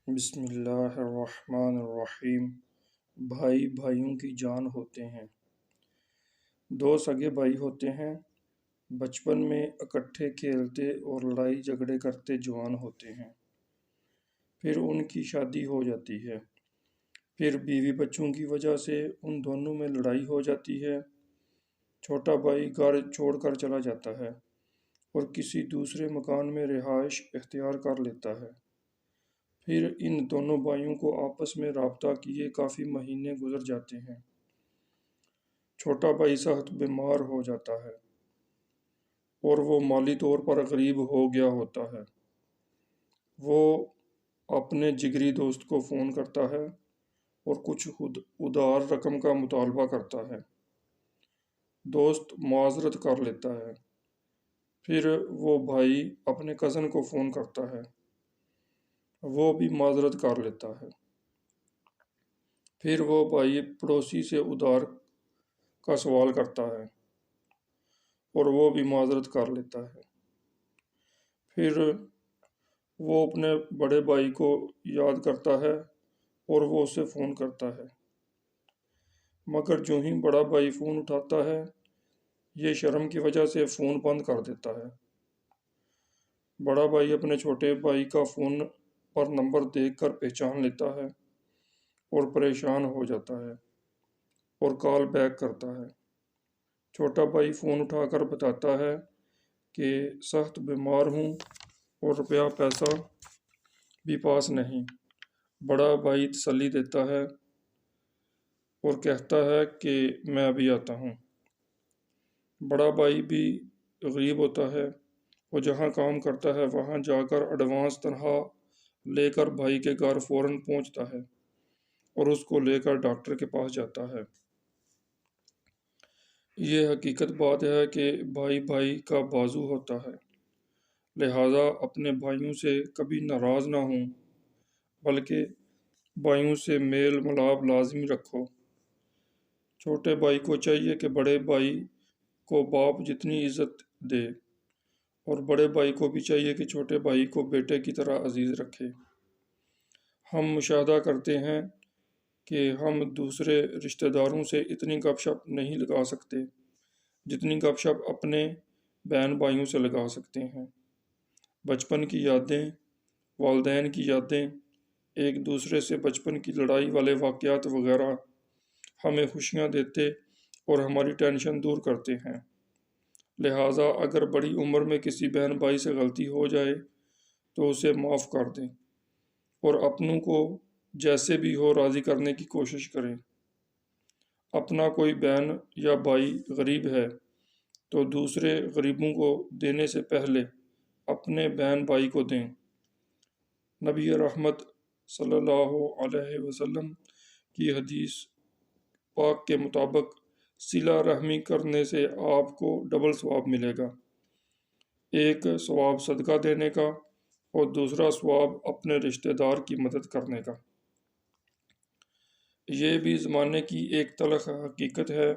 بسم اللہ الرحمن الرحیم۔ بھائی بھائیوں کی جان ہوتے ہیں۔ دو سگے بھائی ہوتے ہیں، بچپن میں اکٹھے کھیلتے اور لڑائی جھگڑے کرتے جوان ہوتے ہیں۔ پھر ان کی شادی ہو جاتی ہے، پھر بیوی بچوں کی وجہ سے ان دونوں میں لڑائی ہو جاتی ہے۔ چھوٹا بھائی گھر چھوڑ کر چلا جاتا ہے اور کسی دوسرے مکان میں رہائش اختیار کر لیتا ہے۔ پھر ان دونوں بھائیوں کو آپس میں رابطہ کیے کافی مہینے گزر جاتے ہیں۔ چھوٹا بھائی سخت بیمار ہو جاتا ہے اور وہ مالی طور پر غریب ہو گیا ہوتا ہے۔ وہ اپنے جگری دوست کو فون کرتا ہے اور کچھ ادھار رقم کا مطالبہ کرتا ہے۔ دوست معذرت کر لیتا ہے۔ پھر وہ بھائی اپنے کزن کو فون کرتا ہے، وہ بھی معذرت کر لیتا ہے۔ پھر وہ بھائی پڑوسی سے ادھار کا سوال کرتا ہے اور وہ بھی معذرت کر لیتا ہے۔ پھر وہ اپنے بڑے بھائی کو یاد کرتا ہے اور وہ اسے فون کرتا ہے، مگر جو ہی بڑا بھائی فون اٹھاتا ہے، یہ شرم کی وجہ سے فون بند کر دیتا ہے۔ بڑا بھائی اپنے چھوٹے بھائی کا فون پر نمبر دیکھ کر پہچان لیتا ہے اور پریشان ہو جاتا ہے اور کال بیک کرتا ہے۔ چھوٹا بھائی فون اٹھا کر بتاتا ہے کہ سخت بیمار ہوں اور روپیہ پیسہ بھی پاس نہیں۔ بڑا بھائی تسلی دیتا ہے اور کہتا ہے کہ میں ابھی آتا ہوں۔ بڑا بھائی بھی غریب ہوتا ہے، وہ جہاں کام کرتا ہے وہاں جا کر ایڈوانس تنخواہ لے کر بھائی کے گھر فوراً پہنچتا ہے اور اس کو لے کر ڈاکٹر کے پاس جاتا ہے۔ یہ حقیقت بات ہے کہ بھائی بھائی کا بازو ہوتا ہے، لہٰذا اپنے بھائیوں سے کبھی ناراض نہ ہوں، بلکہ بھائیوں سے میل ملاپ لازمی رکھو۔ چھوٹے بھائی کو چاہیے کہ بڑے بھائی کو باپ جتنی عزت دے، اور بڑے بھائی کو بھی چاہیے کہ چھوٹے بھائی کو بیٹے کی طرح عزیز رکھے۔ ہم مشاہدہ کرتے ہیں کہ ہم دوسرے رشتہ داروں سے اتنی گپ شپ نہیں لگا سکتے جتنی گپ شپ اپنے بہن بھائیوں سے لگا سکتے ہیں۔ بچپن کی یادیں، والدین کی یادیں، ایک دوسرے سے بچپن کی لڑائی والے واقعات وغیرہ ہمیں خوشیاں دیتے اور ہماری ٹینشن دور کرتے ہیں۔ لہٰذا اگر بڑی عمر میں کسی بہن بھائی سے غلطی ہو جائے تو اسے معاف کر دیں اور اپنوں کو جیسے بھی ہو راضی کرنے کی کوشش کریں۔ اپنا کوئی بہن یا بھائی غریب ہے تو دوسرے غریبوں کو دینے سے پہلے اپنے بہن بھائی کو دیں۔ نبی رحمت صلی اللہ علیہ وسلم کی حدیث پاک کے مطابق صلہ رحمی کرنے سے آپ کو ڈبل ثواب ملے گا، ایک ثواب صدقہ دینے کا اور دوسرا ثواب اپنے رشتہ دار کی مدد کرنے کا۔ یہ بھی زمانے کی ایک تلخ حقیقت ہے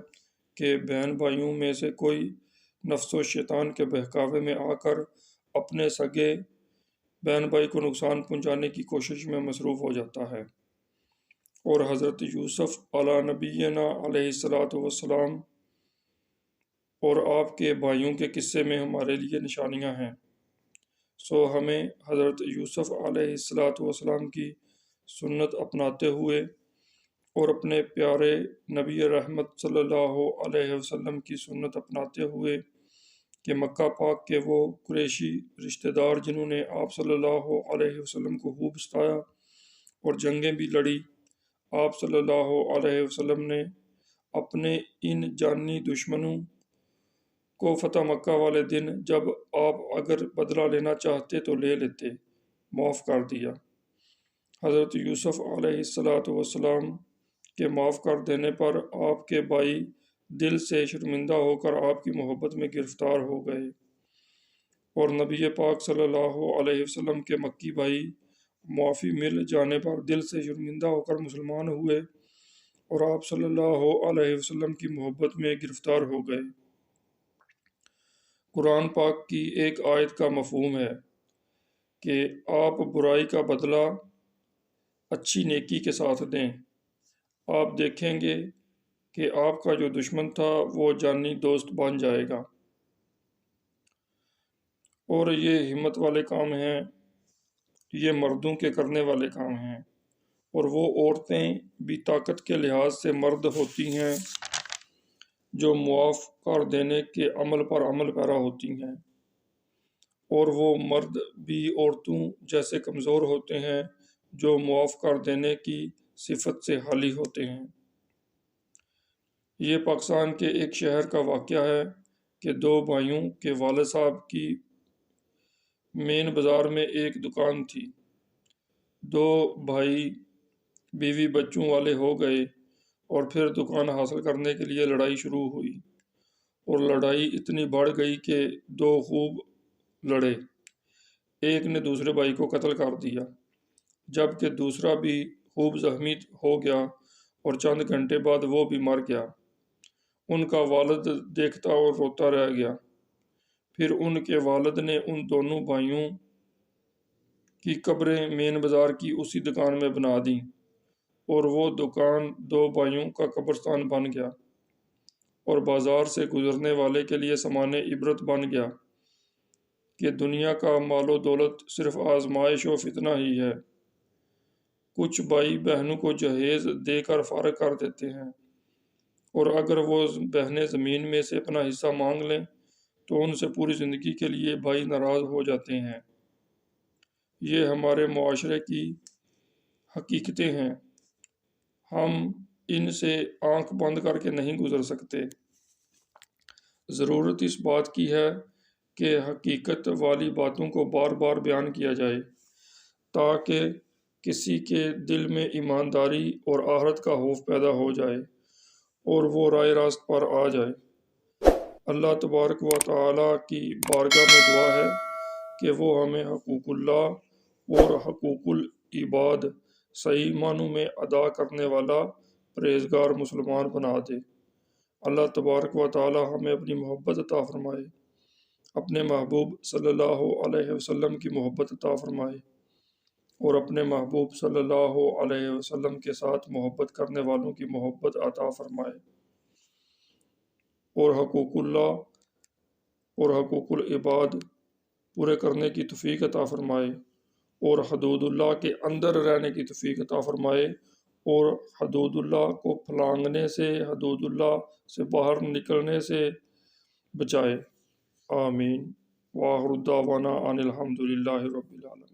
کہ بہن بھائیوں میں سے کوئی نفس و شیطان کے بہکاوے میں آ کر اپنے سگے بہن بھائی کو نقصان پہنچانے کی کوشش میں مصروف ہو جاتا ہے، اور حضرت یوسف علی نبینا علیہ الصلاۃ والسلام اور آپ کے بھائیوں کے قصے میں ہمارے لیے نشانیاں ہیں۔ سو ہمیں حضرت یوسف علیہ الصلاۃ والسلام کی سنت اپناتے ہوئے اور اپنے پیارے نبی رحمت صلی اللہ علیہ وسلم کی سنت اپناتے ہوئے کہ مکہ پاک کے وہ قریشی رشتہ دار جنہوں نے آپ صلی اللہ علیہ وسلم کو خوب ستایا اور جنگیں بھی لڑی، آپ صلی اللہ علیہ وسلم نے اپنے ان جانی دشمنوں کو فتح مکہ والے دن جب آپ اگر بدلہ لینا چاہتے تو لے لیتے، معاف کر دیا۔ حضرت یوسف علیہ الصلاۃ والسلام کے معاف کر دینے پر آپ کے بھائی دل سے شرمندہ ہو کر آپ کی محبت میں گرفتار ہو گئے، اور نبی پاک صلی اللہ علیہ وسلم کے مکی بھائی معافی مل جانے پر دل سے شرمندہ ہو کر مسلمان ہوئے اور آپ صلی اللہ علیہ وسلم کی محبت میں گرفتار ہو گئے۔ قرآن پاک کی ایک آیت کا مفہوم ہے کہ آپ برائی کا بدلہ اچھی نیکی کے ساتھ دیں۔ آپ دیکھیں گے کہ آپ کا جو دشمن تھا وہ جانی دوست بن جائے گا۔ اور یہ ہمت والے کام ہیں، یہ مردوں کے کرنے والے کام ہیں، اور وہ عورتیں بھی طاقت کے لحاظ سے مرد ہوتی ہیں جو معاف کر دینے کے عمل پر عمل پیرا ہوتی ہیں، اور وہ مرد بھی عورتوں جیسے کمزور ہوتے ہیں جو معاف کر دینے کی صفت سے خالی ہوتے ہیں۔ یہ پاکستان کے ایک شہر کا واقعہ ہے کہ دو بھائیوں کے والد صاحب کی مین بازار میں ایک دکان تھی۔ دو بھائی بیوی بچوں والے ہو گئے اور پھر دکان حاصل کرنے کے لیے لڑائی شروع ہوئی، اور لڑائی اتنی بڑھ گئی کہ دو خوب لڑے۔ ایک نے دوسرے بھائی کو قتل کر دیا، جبکہ دوسرا بھی خوب زخمی ہو گیا اور چند گھنٹے بعد وہ بھی مر گیا۔ ان کا والد دیکھتا اور روتا رہ گیا۔ پھر ان کے والد نے ان دونوں بھائیوں کی قبریں مین بازار کی اسی دکان میں بنا دیں، اور وہ دکان دو بھائیوں کا قبرستان بن گیا، اور بازار سے گزرنے والے کے لیے سامان عبرت بن گیا کہ دنیا کا مال و دولت صرف آزمائش و فتنہ ہی ہے۔ کچھ بھائی بہنوں کو جہیز دے کر فارغ کر دیتے ہیں، اور اگر وہ بہنیں زمین میں سے اپنا حصہ مانگ لیں تو ان سے پوری زندگی کے لیے بھائی ناراض ہو جاتے ہیں۔ یہ ہمارے معاشرے کی حقیقتیں ہیں، ہم ان سے آنکھ بند کر کے نہیں گزر سکتے۔ ضرورت اس بات کی ہے کہ حقیقت والی باتوں کو بار بار بیان کیا جائے تاکہ کسی کے دل میں ایمانداری اور آخرت کا خوف پیدا ہو جائے اور وہ راہ راست پر آ جائے۔ اللہ تبارک و تعالی کی بارگاہ میں دعا ہے کہ وہ ہمیں حقوق اللہ اور حقوق العباد صحیح معنوں میں ادا کرنے والا پرہیزگار مسلمان بنا دے۔ اللہ تبارک و تعالی ہمیں اپنی محبت عطا فرمائے، اپنے محبوب صلی اللہ علیہ وسلم کی محبت عطا فرمائے، اور اپنے محبوب صلی اللہ علیہ وسلم کے ساتھ محبت کرنے والوں کی محبت عطا فرمائے، اور حقوق اللہ اور حقوق العباد پورے کرنے کی توفیق عطا فرمائے، اور حدود اللہ کے اندر رہنے کی توفیق عطا فرمائے، اور حدود اللہ کو پھلانگنے سے، حدود اللہ سے باہر نکلنے سے بچائے۔ آمین۔ وآخر دعوانا ان الحمد للہ رب العالمین۔